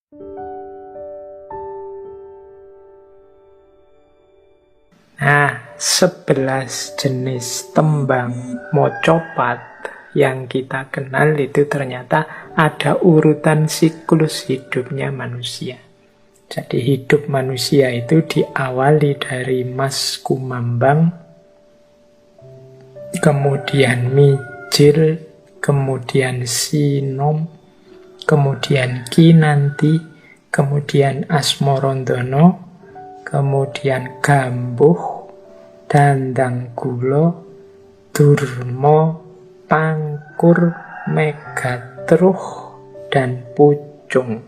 Nah, 11 jenis tembang mocopat yang kita kenal itu ternyata ada urutan siklus hidupnya manusia. Jadi hidup manusia itu diawali dari Mas Kumambang, kemudian Mijil, kemudian Sinom, kemudian Kinanti, kemudian Asmorondono, kemudian Gambuh, Dandanggulo, Durmo, Pangkur, Megatruh, dan Pucung.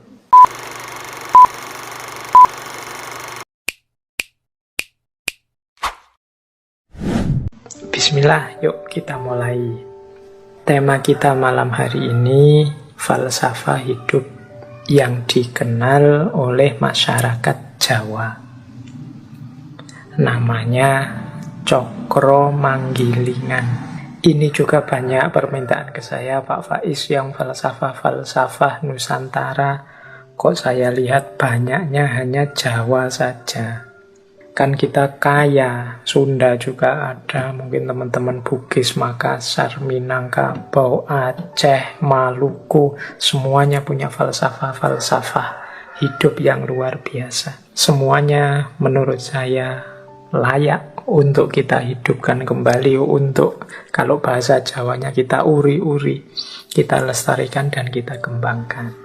Bismillah, yuk kita mulai. Tema kita malam hari ini, falsafah hidup yang dikenal oleh masyarakat Jawa. Namanya Cokro Manggilingan. Ini juga banyak permintaan ke saya, Pak Faiz, yang falsafah-falsafah Nusantara. Kok saya lihat banyaknya hanya Jawa saja. Kan kita kaya, Sunda juga ada, mungkin teman-teman Bugis, Makassar, Minangkabau, Aceh, Maluku, semuanya punya falsafah-falsafah hidup yang luar biasa. Semuanya menurut saya layak untuk kita hidupkan kembali, untuk kalau bahasa Jawanya kita uri-uri, kita lestarikan dan kita kembangkan.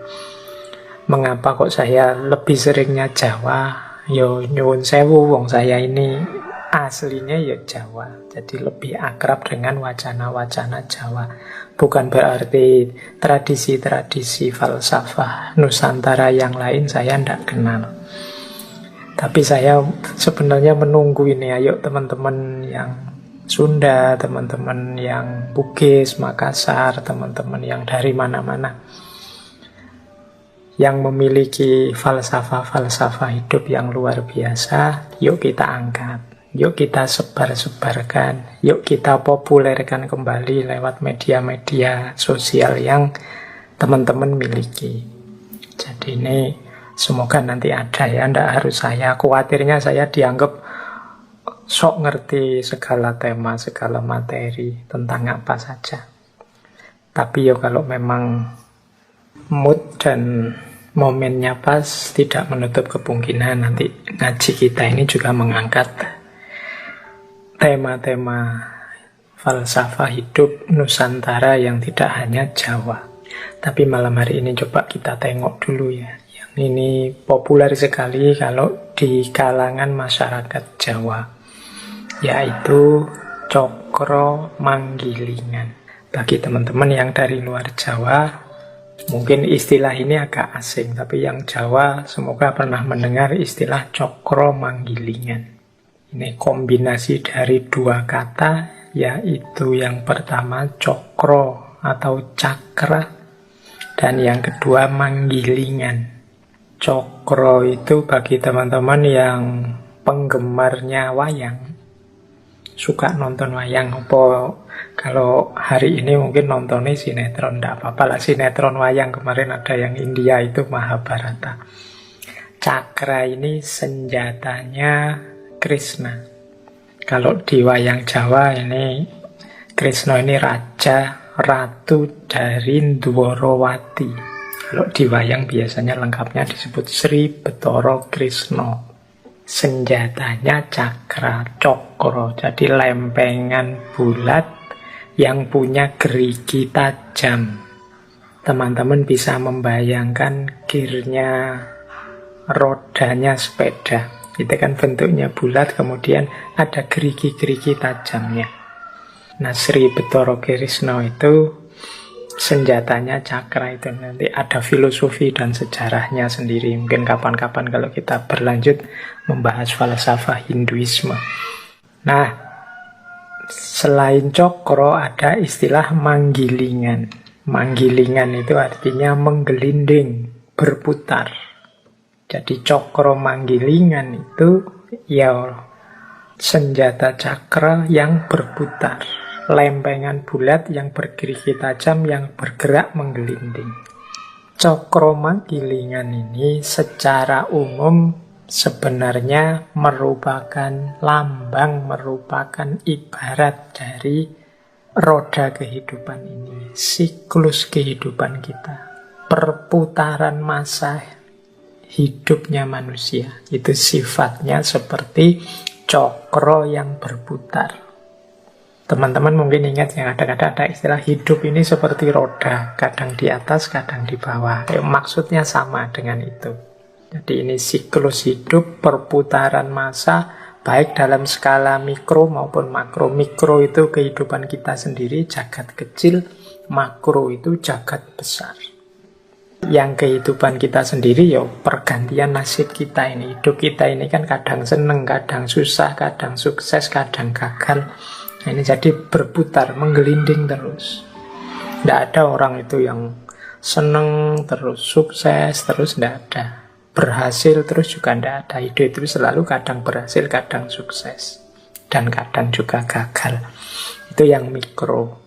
Mengapa kok saya lebih seringnya Jawa? Yo nyuwun sewu, wong saya ini aslinya ya Jawa, jadi lebih akrab dengan wacana-wacana Jawa. Bukan berarti tradisi-tradisi falsafah Nusantara yang lain saya tidak kenal. Tapi saya sebenarnya menunggu ini, ayo teman-teman yang Sunda, teman-teman yang Bugis, Makassar, teman-teman yang dari mana-mana, yang memiliki falsafah-falsafah hidup yang luar biasa, yuk kita angkat, yuk kita sebar-sebarkan, yuk kita populerkan kembali lewat media-media sosial yang teman-teman miliki. Jadi ini semoga nanti ada ya, ndak harus saya. Khawatirnya saya dianggap sok ngerti segala tema, segala materi tentang apa saja. Tapi ya kalau memang mood dan momennya pas, tidak menutup kemungkinan nanti ngaji kita ini juga mengangkat tema-tema falsafah hidup Nusantara yang tidak hanya Jawa. Tapi malam hari ini coba kita tengok dulu ya. Yang ini populer sekali kalau di kalangan masyarakat Jawa, yaitu Cokro Manggilingan. Bagi teman-teman yang dari luar Jawa, mungkin istilah ini agak asing, tapi yang Jawa semoga pernah mendengar istilah Cokro Manggilingan. Ini kombinasi dari dua kata, yaitu yang pertama cokro atau cakra, dan yang kedua manggilingan. Cokro itu bagi teman-teman yang penggemarnya wayang, suka nonton wayang, apa kalau hari ini mungkin nontonnya sinetron, tidak apa-apa lah, sinetron wayang. Kemarin ada yang India itu Mahabharata. Cakra ini senjatanya Krishna. Kalau di wayang Jawa ini Krishna ini raja, ratu dari Dwarawati. Kalau di wayang biasanya lengkapnya disebut Sri Betara Krishna. Senjatanya cakra, cokro, jadi lempengan bulat yang punya gerigi tajam. Teman-teman bisa membayangkan gearnya, rodanya sepeda. Itu kan bentuknya bulat, kemudian ada gerigi-gerigi tajamnya. Nah, Sri Betara Krishna itu senjatanya cakra itu. Nanti ada filosofi dan sejarahnya sendiri. Mungkin kapan-kapan kalau kita berlanjut membahas falsafah Hinduisme. Nah, selain cokro ada istilah manggilingan. Manggilingan itu artinya menggelinding, berputar. Jadi cokro manggilingan itu ya senjata cakra yang berputar, lempengan bulat yang bergerigi tajam yang bergerak menggelinding. Cakromanggilingan ini secara umum sebenarnya merupakan lambang, merupakan ibarat dari roda kehidupan ini, siklus kehidupan kita, perputaran masa hidupnya manusia. Itu sifatnya seperti cokro yang berputar. Teman-teman mungkin ingat yang ada istilah hidup ini seperti roda, kadang di atas, kadang di bawah. Maksudnya sama dengan itu. Jadi ini siklus hidup, perputaran masa, baik dalam skala mikro maupun makro. Mikro itu kehidupan kita sendiri, jagat kecil. Makro itu jagat besar. Yang kehidupan kita sendiri ya pergantian nasib kita ini. Hidup kita ini kan kadang seneng, kadang susah, kadang sukses, kadang gagal. Ini jadi berputar, menggelinding terus. Tidak ada orang itu yang seneng terus, sukses terus, tidak ada. Berhasil terus juga tidak ada. Hidup itu selalu kadang berhasil, kadang sukses. Dan kadang juga gagal. Itu yang mikro.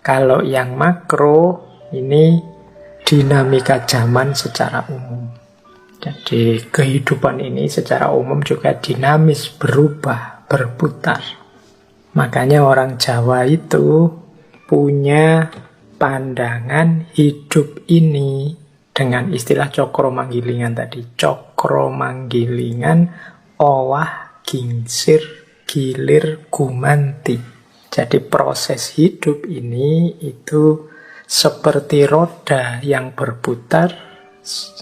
Kalau yang makro, ini dinamika zaman secara umum. Jadi kehidupan ini secara umum juga dinamis, berubah, berputar. Makanya orang Jawa itu punya pandangan hidup ini dengan istilah cakromanggilingan tadi. Cakromanggilingan, owah, gingsir, gilir, gumanti. Jadi proses hidup ini itu seperti roda yang berputar,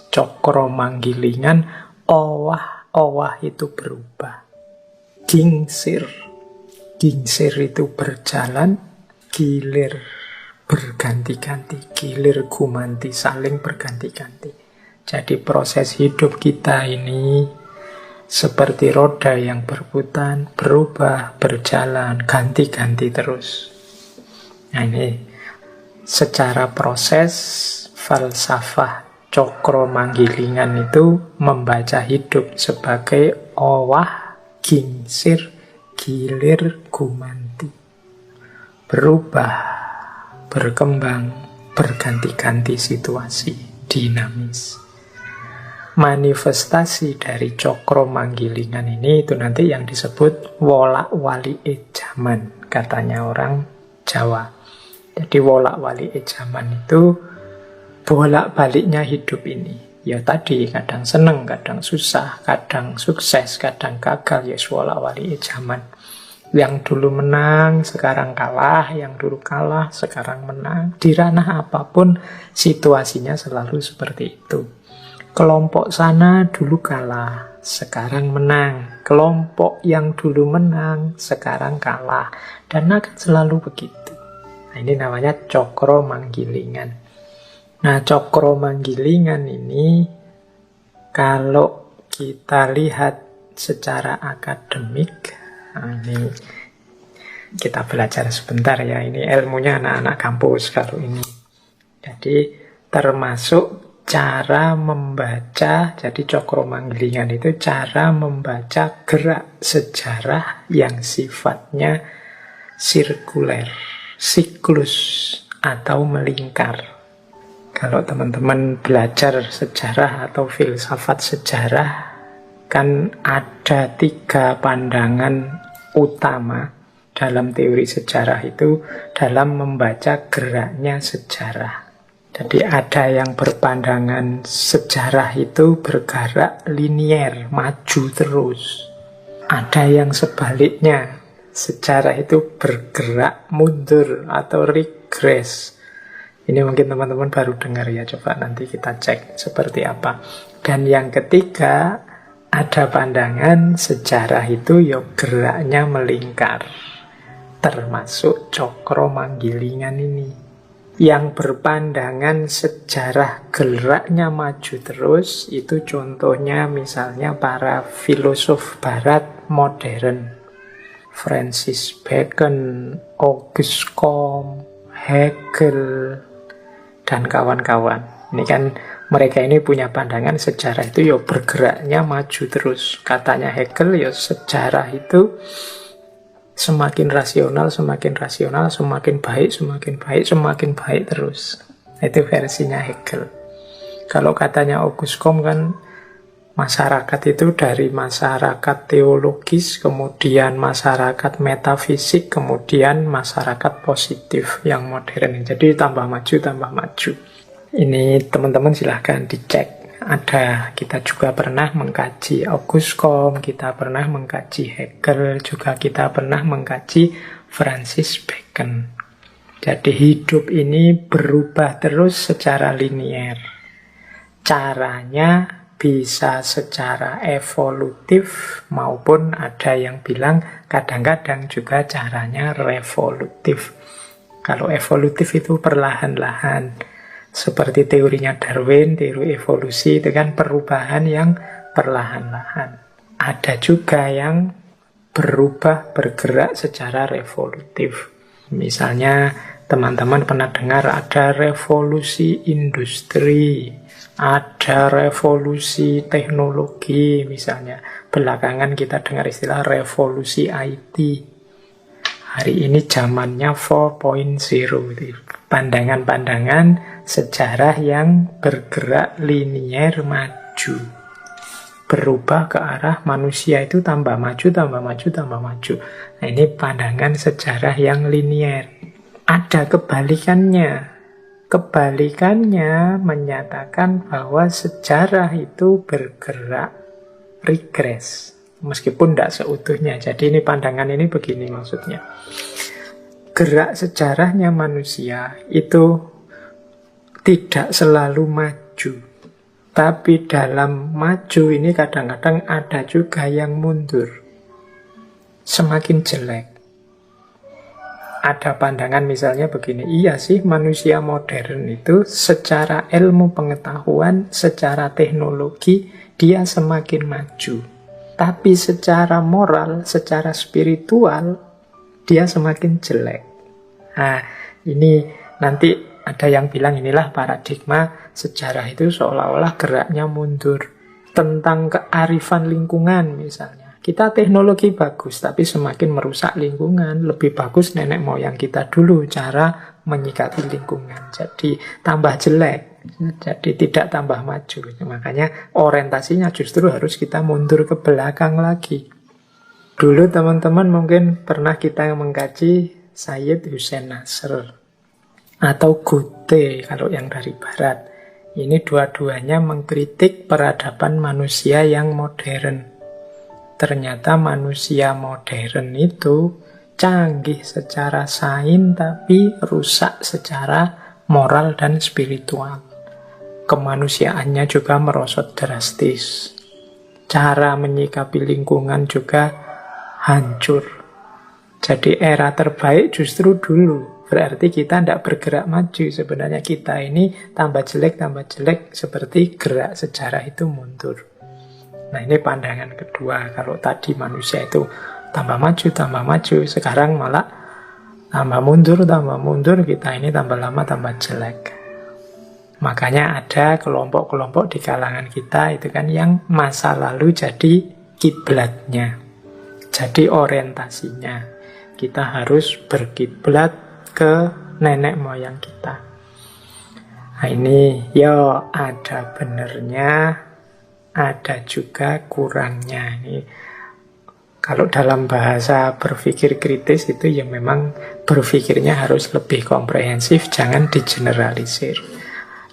cakromanggilingan, owah itu berubah. Gingsir itu berjalan, gilir berganti-ganti, gilir gumanti, saling berganti-ganti. Jadi proses hidup kita ini seperti roda yang berputar, berubah, berjalan, ganti-ganti terus. Nah ini secara proses falsafah cakromanggilingan itu membaca hidup sebagai owah, gingsir, gilir, gumanti. Berubah, berkembang, berganti-ganti situasi, dinamis. Manifestasi dari cakromanggilingan ini itu nanti yang disebut wolak-waliké jaman, katanya orang Jawa. Jadi wolak-waliké jaman itu bolak-baliknya hidup ini. Ya tadi, kadang seneng, kadang susah, kadang sukses, kadang gagal, ya wolak-waliké jaman. Yang dulu menang, sekarang kalah, yang dulu kalah, sekarang menang. Di ranah apapun, situasinya selalu seperti itu. Kelompok sana dulu kalah, sekarang menang. Kelompok yang dulu menang, sekarang kalah. Dan akan selalu begitu. Nah, ini namanya cakromanggilingan. Nah, cakromanggilingan ini kalau kita lihat secara akademik, nah ini kita belajar sebentar ya, ini ilmunya anak-anak kampus kalau ini. Jadi termasuk cara membaca, jadi cakromanggilingan itu cara membaca gerak sejarah yang sifatnya sirkuler, siklus atau melingkar. Kalau teman-teman belajar sejarah atau filsafat sejarah, kan ada 3 pandangan utama dalam teori sejarah itu dalam membaca geraknya sejarah. Jadi ada yang berpandangan sejarah itu bergerak linier, maju terus. Ada yang sebaliknya, sejarah itu bergerak mundur atau regres. Ini mungkin teman-teman baru dengar ya, coba nanti kita cek seperti apa. Dan yang ketiga, ada pandangan sejarah itu ya geraknya melingkar. Termasuk cakromanggilingan ini. Yang berpandangan sejarah geraknya maju terus, itu contohnya misalnya para filosof barat modern. Francis Bacon, Auguste Comte, Hegel, dan kawan-kawan. Ini kan mereka ini punya pandangan sejarah itu ya bergeraknya maju terus. Katanya Hegel ya sejarah itu semakin rasional, semakin baik, semakin baik terus. Itu versinya Hegel. Kalau katanya Auguste Comte kan, masyarakat itu dari masyarakat teologis, kemudian masyarakat metafisik, kemudian masyarakat positif yang modern. Jadi tambah maju, tambah maju. Ini teman-teman silahkan dicek. Kita juga pernah mengkaji Auguste Comte, kita pernah mengkaji Hegel, juga kita pernah mengkaji Francis Bacon. Jadi hidup ini berubah terus secara linier. Caranya bisa secara evolutif maupun ada yang bilang kadang-kadang juga caranya revolutif. Kalau evolutif itu perlahan-lahan. Seperti teorinya Darwin, teori evolusi, itu kan perubahan yang perlahan-lahan. Ada juga yang bergerak secara revolutif. Misalnya, teman-teman pernah dengar ada revolusi industri, ada revolusi teknologi, misalnya. Belakangan kita dengar istilah revolusi IT. Hari ini zamannya 4.0, pandangan-pandangan sejarah yang bergerak linier maju. Berubah ke arah manusia itu tambah maju, tambah maju, tambah maju. Nah, ini pandangan sejarah yang linier. Ada kebalikannya. Kebalikannya menyatakan bahwa sejarah itu bergerak regres. Meskipun tidak seutuhnya. Jadi ini pandangan ini begini maksudnya. Gerak sejarahnya manusia itu tidak selalu maju. Tapi dalam maju ini kadang-kadang ada juga yang mundur. Semakin jelek. Ada pandangan misalnya begini, iya sih manusia modern itu secara ilmu pengetahuan, secara teknologi, dia semakin maju. Tapi secara moral, secara spiritual, dia semakin jelek. Nah, ini nanti ada yang bilang inilah paradigma sejarah itu seolah-olah geraknya mundur. Tentang kearifan lingkungan misalnya. Kita teknologi bagus, tapi semakin merusak lingkungan. Lebih bagus nenek moyang kita dulu cara menyikapi lingkungan. Jadi tambah jelek. Jadi tidak tambah maju. Makanya orientasinya justru harus kita mundur ke belakang lagi. Dulu teman-teman mungkin pernah kita mengkaji Sayyid Hussein Nasr atau Goethe kalau yang dari barat. Ini dua-duanya mengkritik peradaban manusia yang modern. Ternyata manusia modern itu canggih secara sains tapi rusak secara moral dan spiritual. Kemanusiaannya juga merosot drastis. Cara menyikapi lingkungan juga hancur. Jadi era terbaik justru dulu. Berarti kita tidak bergerak maju. Sebenarnya kita ini tambah jelek seperti gerak sejarah itu mundur. Nah ini pandangan kedua. Kalau tadi manusia itu tambah maju. Sekarang malah tambah mundur. Kita ini tambah lama tambah jelek. Makanya ada kelompok-kelompok di kalangan kita itu kan yang masa lalu jadi kiblatnya. Jadi orientasinya. Kita harus berkiblat ke nenek moyang kita. Nah ini ya ada benernya, ada juga kurangnya. Ini kalau dalam bahasa berpikir kritis itu ya memang berpikirnya harus lebih komprehensif, jangan digeneralisir.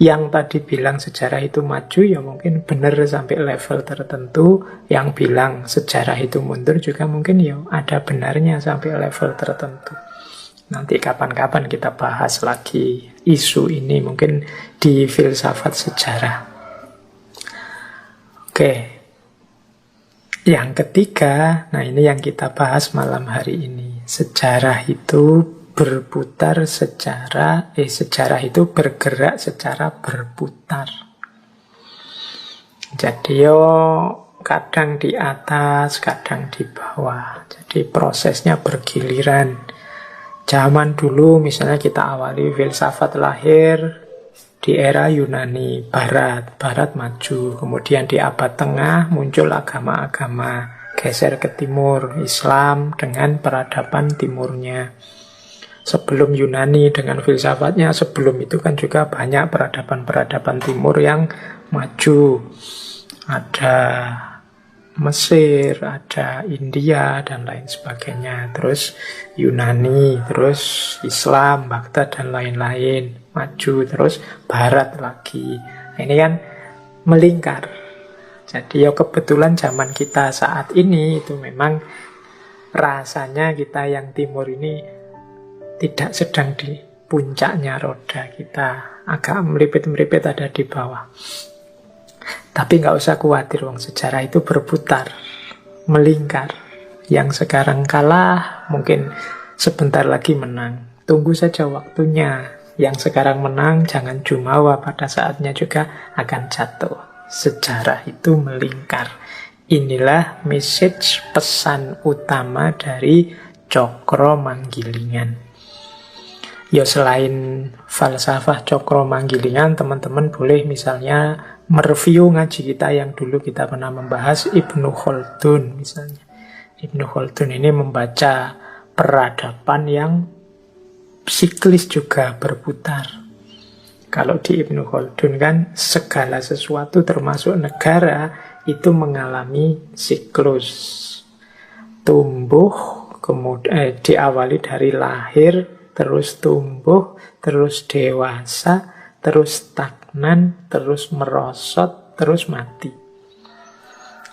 Yang tadi bilang sejarah itu maju ya mungkin benar sampai level tertentu. Yang bilang sejarah itu mundur juga mungkin ya ada benarnya sampai level tertentu. Nanti kapan-kapan kita bahas lagi isu ini mungkin di filsafat sejarah. Oke. Yang ketiga, nah ini yang kita bahas malam hari ini. Sejarah itu berputar sejarah itu bergerak secara berputar. Jadi kadang di atas, kadang di bawah. Jadi prosesnya bergiliran. Zaman dulu misalnya kita awali filsafat lahir di era Yunani Barat maju. Kemudian di abad tengah muncul agama-agama, geser ke timur, Islam dengan peradaban timurnya. Sebelum Yunani dengan filsafatnya, sebelum itu kan juga banyak peradaban-peradaban timur yang maju. Ada Mesir, ada India, dan lain sebagainya. Terus Yunani, terus Islam, Baghdad, dan lain-lain. Maju, terus Barat lagi. Nah, ini kan melingkar. Jadi ya kebetulan zaman kita saat ini itu memang rasanya kita yang timur ini tidak sedang di puncaknya roda. Kita agak melipit-melipit ada di bawah. Tapi nggak usah khawatir, wong sejarah itu berputar, melingkar. Yang sekarang kalah, mungkin sebentar lagi menang. Tunggu saja waktunya. Yang sekarang menang, jangan jumawa, pada saatnya juga akan jatuh. Sejarah itu melingkar. Inilah message pesan utama dari Cokro Manggilingan. Ya selain falsafah Cokro Manggilingan, teman-teman boleh misalnya mereview ngaji kita yang dulu kita pernah membahas Ibnu Khaldun misalnya. Ibnu Khaldun ini membaca peradaban yang siklis juga berputar. Kalau di Ibnu Khaldun kan segala sesuatu termasuk negara itu mengalami siklus. Tumbuh, kemudian diawali dari lahir, terus tumbuh, terus dewasa, terus stagnan, terus merosot, terus mati.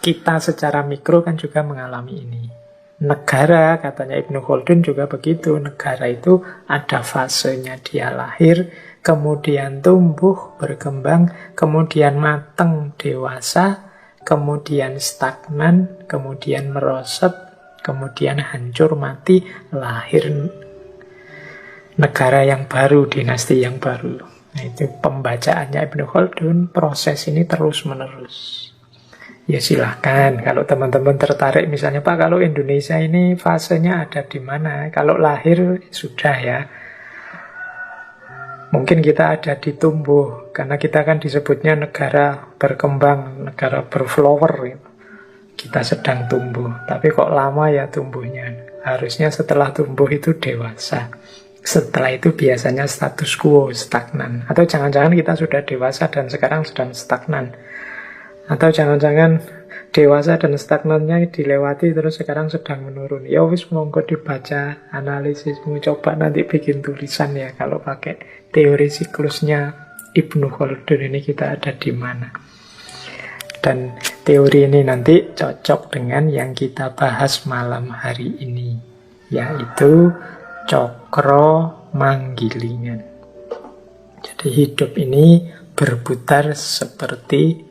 Kita secara mikro kan juga mengalami ini. Negara, katanya Ibnu Khaldun juga begitu. Negara itu ada fasenya, dia lahir, kemudian tumbuh, berkembang, kemudian mateng, dewasa, kemudian stagnan, kemudian merosot, kemudian hancur, mati, lahir negara yang baru, dinasti yang baru. Nah, itu pembacaannya Ibnu Khaldun, proses ini terus-menerus. Ya silahkan, kalau teman-teman tertarik misalnya, Pak, kalau Indonesia ini fasenya ada di mana? Kalau lahir, sudah ya. Mungkin kita ada di tumbuh, karena kita kan disebutnya negara berkembang, negara berflower. Gitu. Kita sedang tumbuh, tapi kok lama ya tumbuhnya? Harusnya setelah tumbuh itu dewasa. Setelah itu biasanya status quo, stagnan. Atau jangan-jangan kita sudah dewasa dan sekarang sedang stagnan. Atau jangan-jangan dewasa dan stagnannya dilewati terus sekarang sedang menurun. Ya wis, monggo dibaca, analisis, coba nanti bikin tulisan ya kalau pakai teori siklusnya Ibnu Khaldun ini kita ada di mana. Dan teori ini nanti cocok dengan yang kita bahas malam hari ini, yaitu Cokro Manggilingan. Jadi hidup ini berputar seperti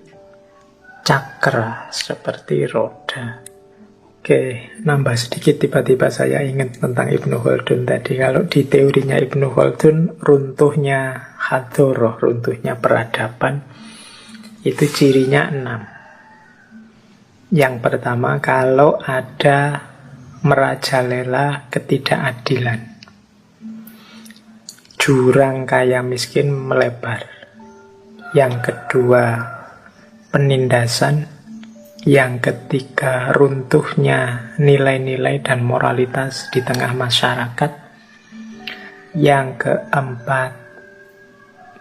cakra, seperti roda. Oke, nambah sedikit tiba-tiba saya ingat tentang Ibnu Khaldun tadi. Kalau di teorinya Ibnu Khaldun, runtuhnya hadoroh, runtuhnya peradaban, itu cirinya 6. Yang pertama, kalau ada merajalela ketidakadilan. Jurang kaya miskin melebar. Yang kedua, penindasan. Yang ketiga, runtuhnya nilai-nilai dan moralitas di tengah masyarakat. Yang keempat,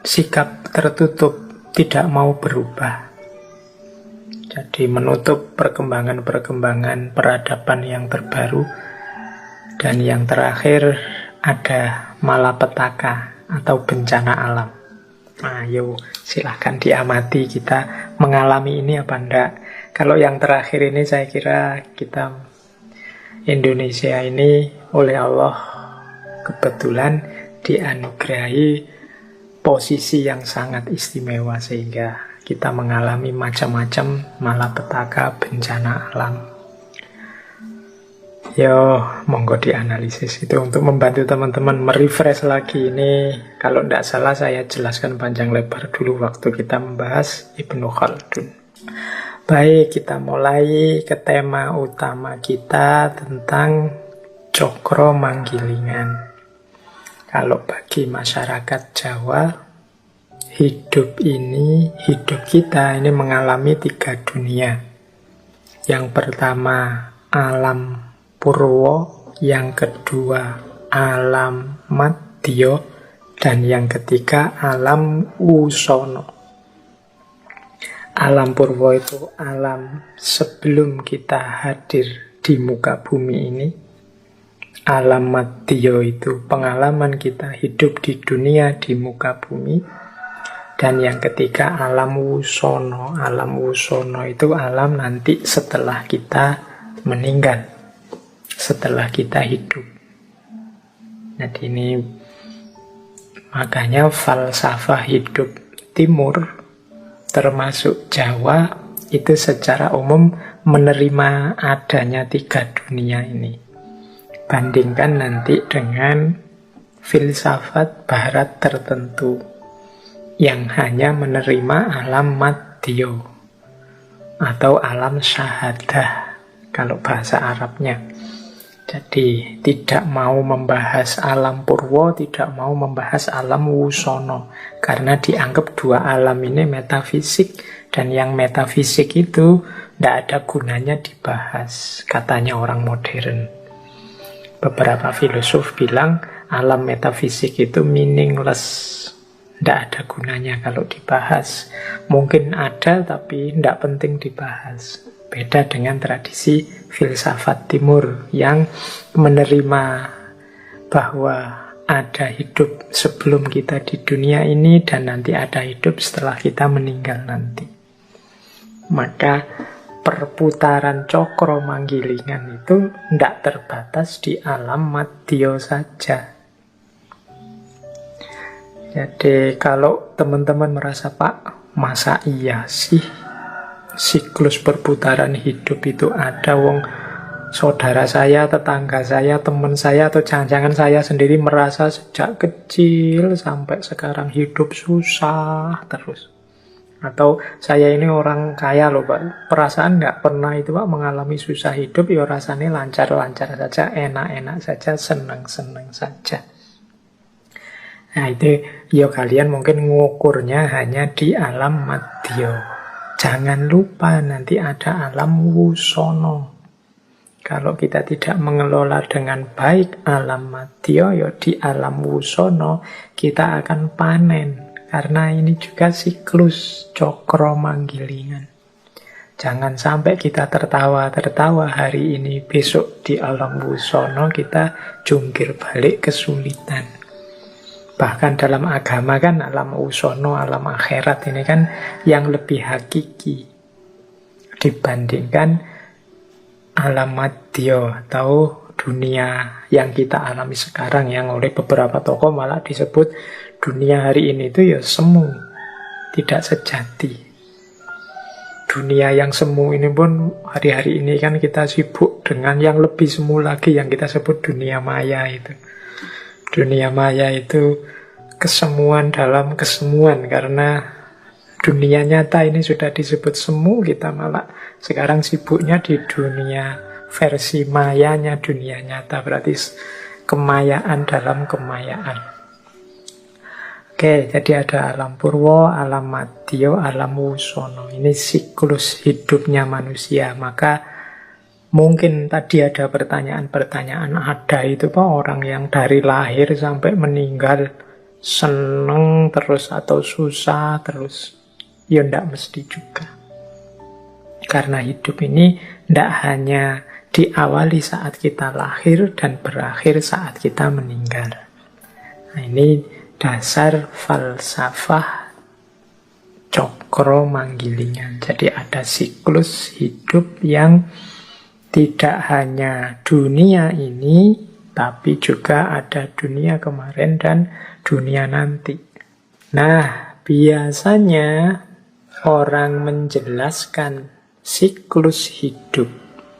sikap tertutup, tidak mau berubah. Jadi menutup perkembangan-perkembangan peradaban yang terbaru. Dan yang terakhir ada malapetaka atau bencana alam. Ayo silahkan diamati kita mengalami ini apa enggak. Kalau yang terakhir ini saya kira kita Indonesia ini oleh Allah kebetulan dianugerahi posisi yang sangat istimewa sehingga kita mengalami macam-macam malapetaka, bencana alam. Yo, monggo dianalisis itu untuk membantu teman-teman merefresh lagi ini. Kalau tidak salah saya jelaskan panjang lebar dulu waktu kita membahas Ibnu Khaldun. Baik, kita mulai ke tema utama kita tentang Cokro Manggilingan. Kalau bagi masyarakat Jawa, hidup kita ini mengalami 3 dunia. Yang pertama alam purwo, yang kedua alam madya, dan yang ketiga alam wusono. Alam purwa itu alam sebelum kita hadir di muka bumi ini. Alam madya itu pengalaman kita hidup di dunia, di muka bumi. Dan yang ketiga alam wusono. Alam wusono itu alam nanti setelah kita meninggal, setelah kita hidup. Jadi ini makanya falsafah hidup timur termasuk Jawa itu secara umum menerima adanya 3 dunia ini. Bandingkan nanti dengan filsafat barat tertentu yang hanya menerima alam madya atau alam syahadah kalau bahasa Arabnya. Jadi tidak mau membahas alam purwa, tidak mau membahas alam wusono, karena dianggap 2 alam ini metafisik, dan yang metafisik itu tidak ada gunanya dibahas, katanya orang modern. Beberapa filosof bilang alam metafisik itu meaningless, tidak ada gunanya kalau dibahas. Mungkin ada tapi tidak penting dibahas. Beda dengan tradisi filsafat timur yang menerima bahwa ada hidup sebelum kita di dunia ini dan nanti ada hidup setelah kita meninggal nanti. Maka perputaran cokro manggilingan itu tidak terbatas di alam madya saja. Jadi kalau teman-teman merasa, Pak, masa iya sih siklus perputaran hidup itu ada, wong saudara saya, tetangga saya, teman saya, atau jangan-jangan saya sendiri merasa sejak kecil sampai sekarang hidup susah terus. Atau saya ini orang kaya loh, Pak, perasaan nggak pernah itu, Pak, mengalami susah hidup, ya rasanya lancar-lancar saja, enak-enak saja, senang-senang saja. Nah itu ya kalian mungkin ngukurnya hanya di alam madya. Jangan lupa nanti ada alam wusono. Kalau kita tidak mengelola dengan baik alam madya, ya di alam wusono kita akan panen. Karena ini juga siklus cokro manggilingan. Jangan sampai kita tertawa-tertawa hari ini, besok di alam wusono kita jungkir balik kesulitan. Bahkan dalam agama kan alam wusono, alam akhirat ini kan yang lebih hakiki dibandingkan alam madya atau dunia yang kita alami sekarang, yang oleh beberapa tokoh malah disebut dunia hari ini itu ya semu, tidak sejati. Dunia yang semu ini pun hari-hari ini kan kita sibuk dengan yang lebih semu lagi yang kita sebut dunia maya itu. Dunia maya itu kesemuan dalam kesemuan, karena dunia nyata ini sudah disebut semu, kita malah sekarang sibuknya di dunia versi mayanya dunia nyata, berarti kemayaan dalam kemayaan. Oke, jadi ada alam purwa, alam madya, alam wusono. Ini siklus hidupnya manusia. Maka mungkin tadi ada pertanyaan-pertanyaan, ada itu Pak orang yang dari lahir sampai meninggal seneng terus atau susah terus? Ya ndak mesti juga. Karena hidup ini ndak hanya diawali saat kita lahir dan berakhir saat kita meninggal. Nah, ini dasar falsafah cokro manggilingan. Jadi ada siklus hidup yang tidak hanya dunia ini, tapi juga ada dunia kemarin dan dunia nanti. Nah, biasanya orang menjelaskan siklus hidup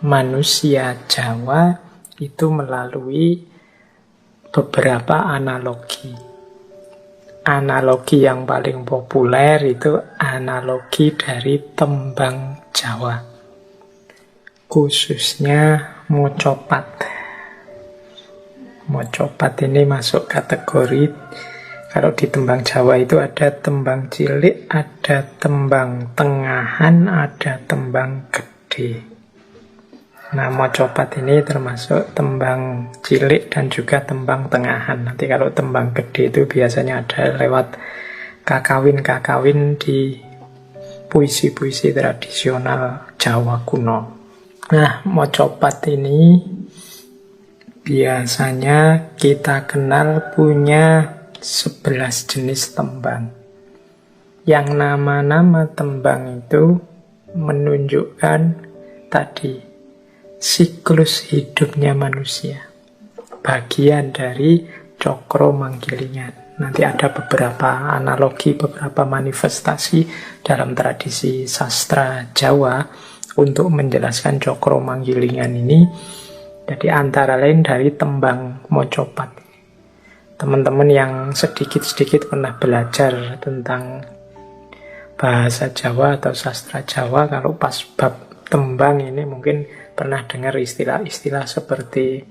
manusia Jawa itu melalui beberapa analogi. Analogi yang paling populer itu analogi dari tembang Jawa, khususnya mocopat. Mocopat ini masuk kategori, kalau di tembang Jawa itu ada tembang cilik, ada tembang tengahan, ada tembang gede. Nah, mocopat ini termasuk tembang cilik dan juga tembang tengahan. Nanti kalau tembang gede itu biasanya ada lewat kakawin-kakawin di puisi-puisi tradisional Jawa kuno. Nah, mocopat ini biasanya kita kenal punya 11 jenis tembang. Yang nama-nama tembang itu menunjukkan tadi siklus hidupnya manusia, bagian dari cokro manggilingan. Nanti ada beberapa analogi, beberapa manifestasi dalam tradisi sastra Jawa untuk menjelaskan cokro manggilingan ini. Jadi antara lain dari tembang mocopat. Teman-teman yang sedikit-sedikit pernah belajar tentang bahasa Jawa atau sastra Jawa, kalau pas bab tembang ini mungkin pernah dengar istilah-istilah seperti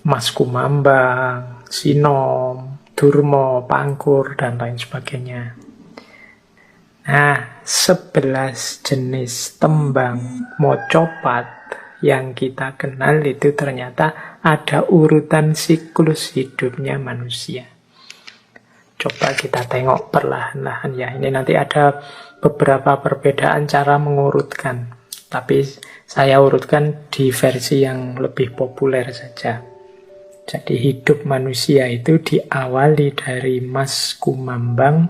Mas Kumambang, Sinom, Durmo, Pangkur, dan lain sebagainya. Nah, 11 jenis tembang mocopat yang kita kenal itu ternyata ada urutan siklus hidupnya manusia. Coba kita tengok perlahan-lahan ya. Ini nanti ada beberapa perbedaan cara mengurutkan. Tapi saya urutkan di versi yang lebih populer saja. Jadi hidup manusia itu diawali dari Mas Kumambang,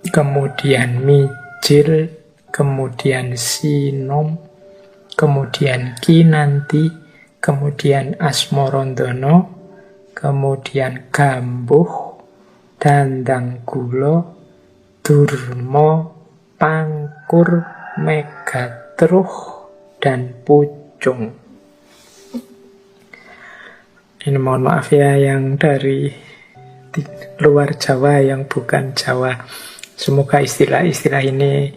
kemudian Mijil, kemudian Sinom, kemudian Kinanti, kemudian Asmorondono, kemudian Gambuh, Dandanggulo, Durmo, Pangkur, Megatruh, dan Pucung. Ini mohon maaf ya yang dari luar Jawa, yang bukan Jawa. Semoga istilah-istilah ini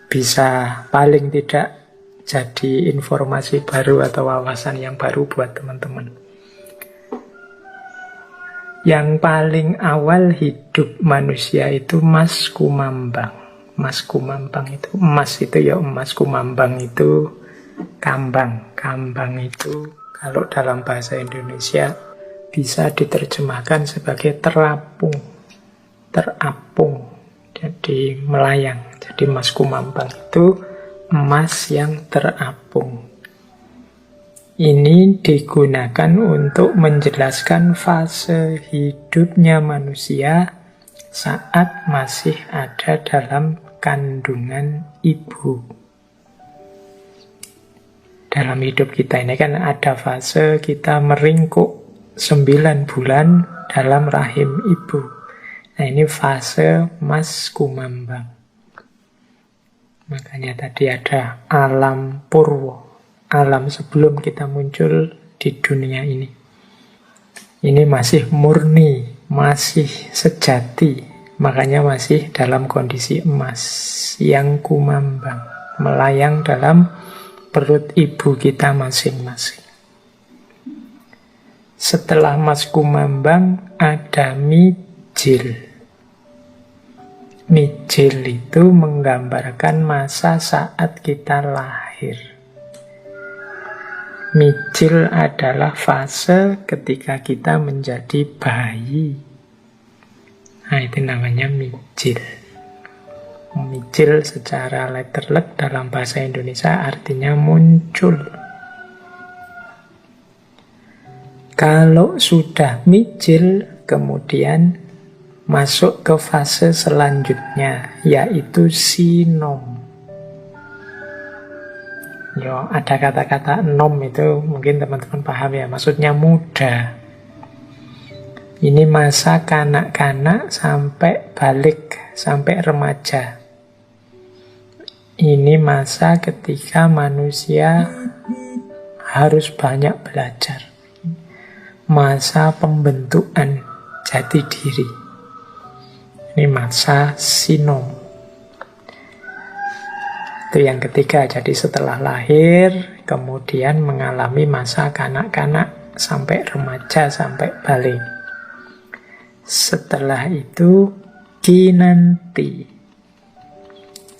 bisa paling tidak jadi informasi baru atau wawasan yang baru buat teman-teman. Yang paling awal hidup manusia itu Mas Kumambang. Mas Kumambang itu emas, itu ya emas. Kumambang itu kambang. Kambang itu kalau dalam bahasa Indonesia bisa diterjemahkan sebagai terapung. Terapung, jadi melayang. Jadi Mas Kumambang itu emas yang terapung. Ini digunakan untuk menjelaskan fase hidupnya manusia saat masih ada dalam kandungan ibu. Dalam hidup kita ini kan ada fase kita meringkuk 9 bulan dalam rahim ibu. Nah, ini fase Mas Kumambang. Makanya tadi ada alam purwo, alam sebelum kita muncul di dunia ini. Ini masih murni, masih sejati, makanya masih dalam kondisi emas yang kumambang, melayang dalam perut ibu kita masing-masing. Setelah Mas Kumambang ada Mijil. Mijil itu menggambarkan masa saat kita lahir. Mijil adalah fase ketika kita menjadi bayi. Nah, itu namanya mijil. Mijil secara letterlek dalam bahasa Indonesia artinya muncul. Kalau sudah mijil, kemudian masuk ke fase selanjutnya, yaitu sinom. Yo, ada kata-kata nom itu mungkin teman-teman paham ya, maksudnya muda. Ini masa kanak-kanak sampai balik, sampai remaja. Ini masa ketika manusia harus banyak belajar. Masa pembentukan jati diri. Ini masa sinom. Itu yang ketiga. Jadi setelah lahir, kemudian mengalami masa kanak-kanak sampai remaja, sampai balik. Setelah itu kinanti.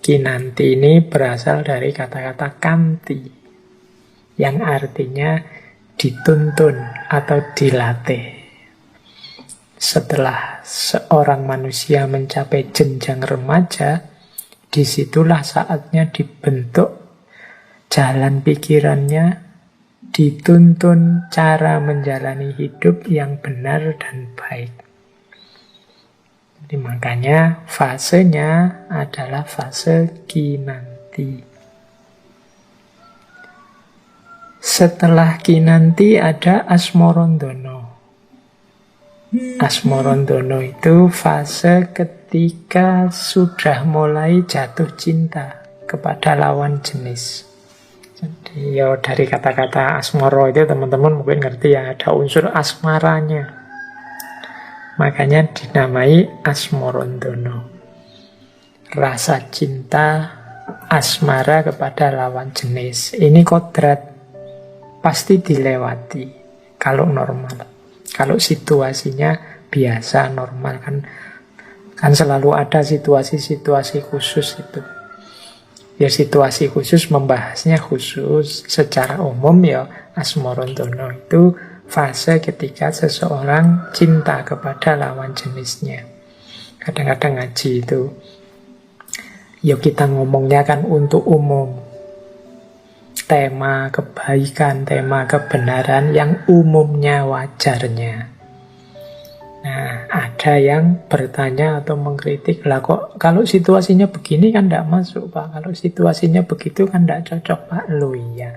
Kinanti ini berasal dari kata-kata kanti, yang artinya dituntun atau dilatih. Setelah seorang manusia mencapai jenjang remaja, disitulah saatnya dibentuk jalan pikirannya, dituntun cara menjalani hidup yang benar dan baik. Jadi makanya fasenya adalah fase kinanti. Setelah kinanti ada asmorondono. Asmorondono itu fase ketika sudah mulai jatuh cinta kepada lawan jenis. Jadi ya dari kata-kata asmoro itu teman-teman mungkin ngerti ya, ada unsur asmaranya. Makanya dinamai asmorondono. Rasa cinta asmara kepada lawan jenis. Ini kodrat, pasti dilewati kalau normal. Kalau situasinya biasa, normal kan selalu ada situasi-situasi khusus itu. Ya situasi khusus membahasnya khusus. Secara umum ya asmorondono itu fase ketika seseorang cinta kepada lawan jenisnya. Kadang-kadang ngaji itu, ya kita ngomongnya kan untuk umum. Tema kebaikan, tema kebenaran yang umumnya wajarnya. Nah, ada yang bertanya atau mengkritik, lah kok kalau situasinya begini kan tidak masuk Pak, kalau situasinya begitu kan tidak cocok Pak. Loh iya,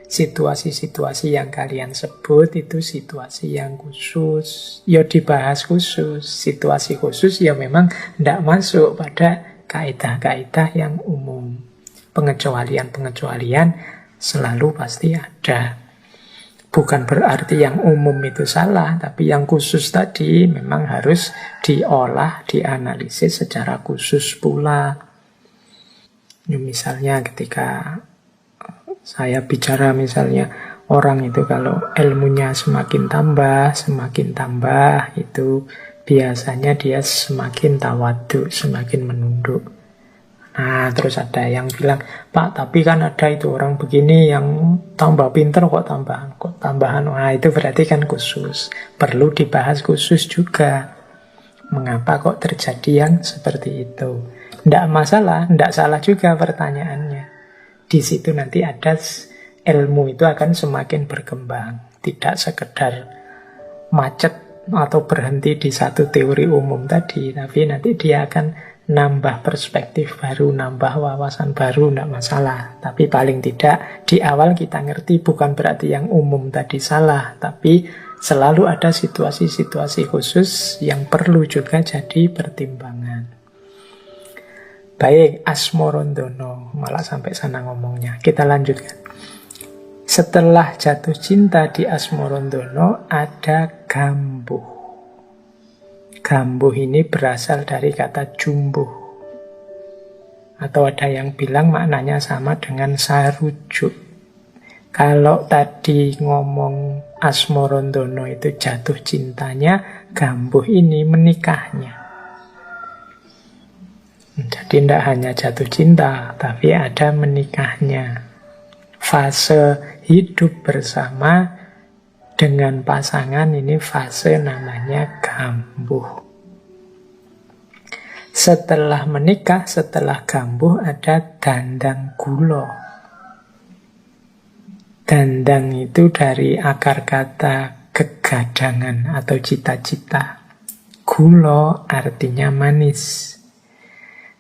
situasi-situasi yang kalian sebut itu situasi yang khusus, ya dibahas khusus. Situasi khusus ya memang tidak masuk pada kaidah-kaidah yang umum. Pengecualian-pengecualian selalu pasti ada. Bukan berarti yang umum itu salah, tapi yang khusus tadi memang harus diolah, dianalisis secara khusus pula. Ya, misalnya ketika saya bicara misalnya orang itu kalau ilmunya semakin tambah itu biasanya dia semakin tawadhu, semakin menunduk. Nah, terus ada yang bilang, Pak, tapi kan ada itu orang begini yang tambah pinter kok tambahan. Nah, itu berarti kan khusus. Perlu dibahas khusus juga. Mengapa kok terjadi yang seperti itu? Tidak masalah, tidak salah juga pertanyaannya. Di situ nanti ada ilmu itu akan semakin berkembang. Tidak sekedar macet atau berhenti di satu teori umum tadi, tapi nanti dia akan nambah perspektif baru, nambah wawasan baru, tidak masalah. Tapi paling tidak di awal kita ngerti bukan berarti yang umum tadi salah, tapi selalu ada situasi-situasi khusus yang perlu juga jadi pertimbangan. Baik, asmorondono, malah sampai sana ngomongnya. Kita lanjutkan. Setelah jatuh cinta di asmorondono ada gambuh. Gambuh ini berasal dari kata jumbuh. Atau ada yang bilang maknanya sama dengan sarujuk. Kalau tadi ngomong asmorondono itu jatuh cintanya, gambuh ini menikahnya. Jadi tidak hanya jatuh cinta, tapi ada menikahnya. Fase hidup bersama dengan pasangan ini fase namanya gambuh. Setelah menikah, setelah gambuh ada dandang gulo. Dandang itu dari akar kata kegadangan atau cita-cita. Gulo artinya manis.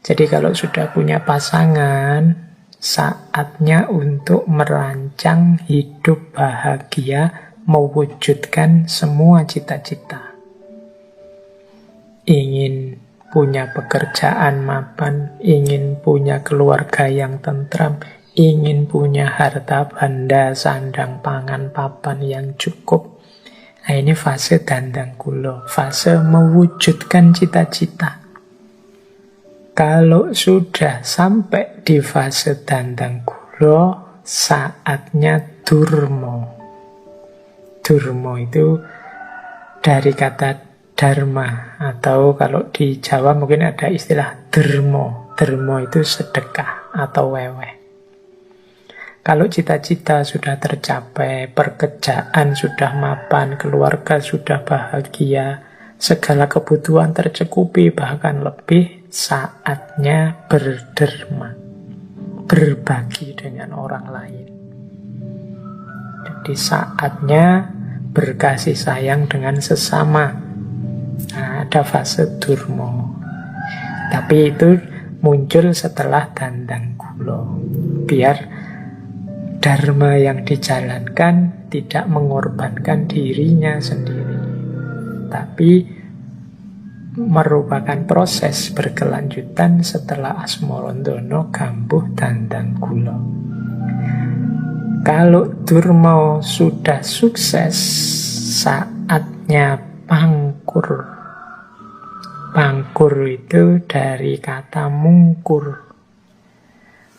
Jadi kalau sudah punya pasangan, saatnya untuk merancang hidup bahagia, mewujudkan semua cita-cita. Ingin punya pekerjaan mapan, ingin punya keluarga yang tentram, ingin punya harta benda, sandang pangan papan yang cukup. Nah, ini fase dandang gulo, fase mewujudkan cita-cita. Kalau sudah sampai di fase dandang gulo, saatnya durmo. Durmo itu dari kata dharma, atau kalau di Jawa mungkin ada istilah dermo. derma itu sedekah atau weweh. Kalau cita-cita sudah tercapai, pekerjaan sudah mapan, keluarga sudah bahagia, segala kebutuhan tercukupi, bahkan lebih, saatnya berderma, berbagi dengan orang lain. Jadi saatnya berkasih sayang dengan sesama. Nah, ada fase durmo. Tapi itu muncul setelah dandang gula. Biar dharma yang dijalankan tidak mengorbankan dirinya sendiri, tapi merupakan proses berkelanjutan setelah Asmarandono gambuh dandang gula. Kalau durma sudah sukses, saatnya pangkur. Pangkur itu dari kata mungkur.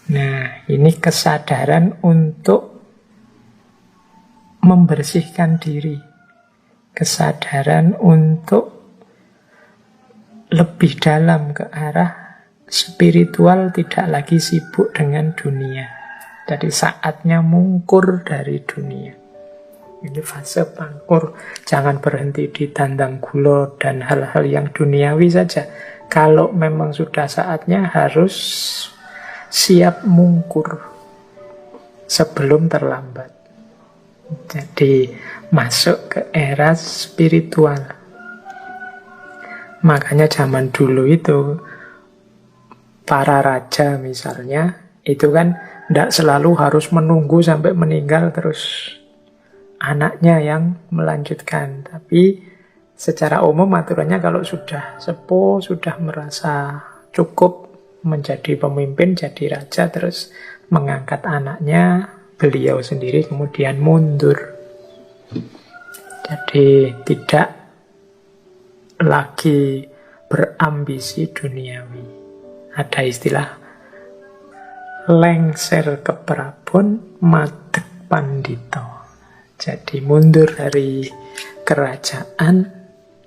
Nah, ini kesadaran untuk membersihkan diri. Kesadaran untuk lebih dalam ke arah spiritual, tidak lagi sibuk dengan dunia. Jadi saatnya mungkur dari dunia. Ini fase pangkur. Jangan berhenti di dandang gula dan hal-hal yang duniawi saja. Kalau memang sudah saatnya, harus siap mungkur sebelum terlambat. Jadi masuk ke era spiritual. Makanya zaman dulu itu para raja misalnya, itu kan tidak selalu harus menunggu sampai meninggal terus anaknya yang melanjutkan. Tapi secara umum aturannya kalau sudah sepuh, sudah merasa cukup menjadi pemimpin, jadi raja, terus mengangkat anaknya, beliau sendiri kemudian mundur. Jadi tidak lagi berambisi duniawi. Ada istilah lengser ke prabon, madeg pandito. Jadi mundur dari kerajaan,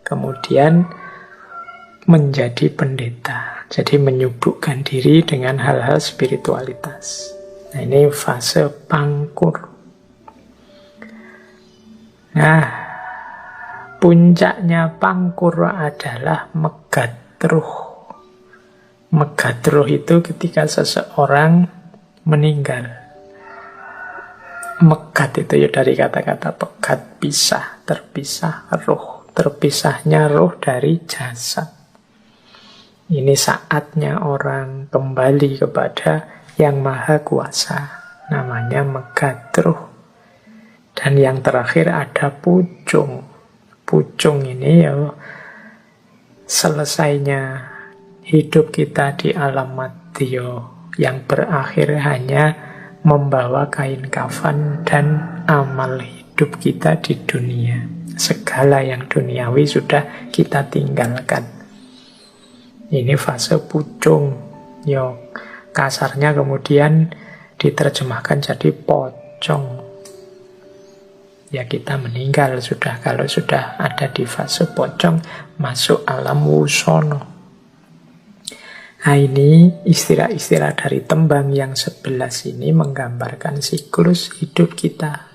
kemudian menjadi pendeta. Jadi menyibukkan diri dengan hal-hal spiritualitas. Nah, ini fase pangkur. Nah, puncaknya pangkur adalah megatruh. Megatruh itu ketika seseorang meninggal. Megat itu ya dari kata-kata pegat, pisah, terpisah roh. Terpisahnya roh dari jasad. Ini saatnya orang kembali kepada Yang Maha Kuasa. Namanya megatruh. Dan yang terakhir ada pucung. Pucung ini ya selesainya hidup kita di alam madya, yang berakhir hanya membawa kain kafan dan amal hidup kita di dunia. Segala yang duniawi sudah kita tinggalkan. Ini fase pucung. Yo, kasarnya kemudian diterjemahkan jadi pocong. Ya, kita meninggal sudah kalau sudah ada di fase pocong, masuk alam wusono. Nah, ini istilah-istilah dari tembang yang 11 ini menggambarkan siklus hidup kita.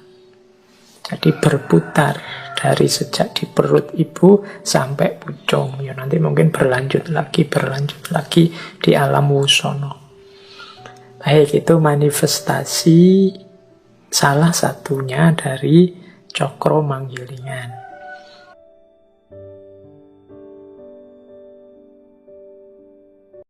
Jadi berputar dari sejak di perut ibu sampai pucung. Ya, nanti mungkin berlanjut lagi di alam wusono. Baik, itu manifestasi salah satunya dari Cokro Manggilingan.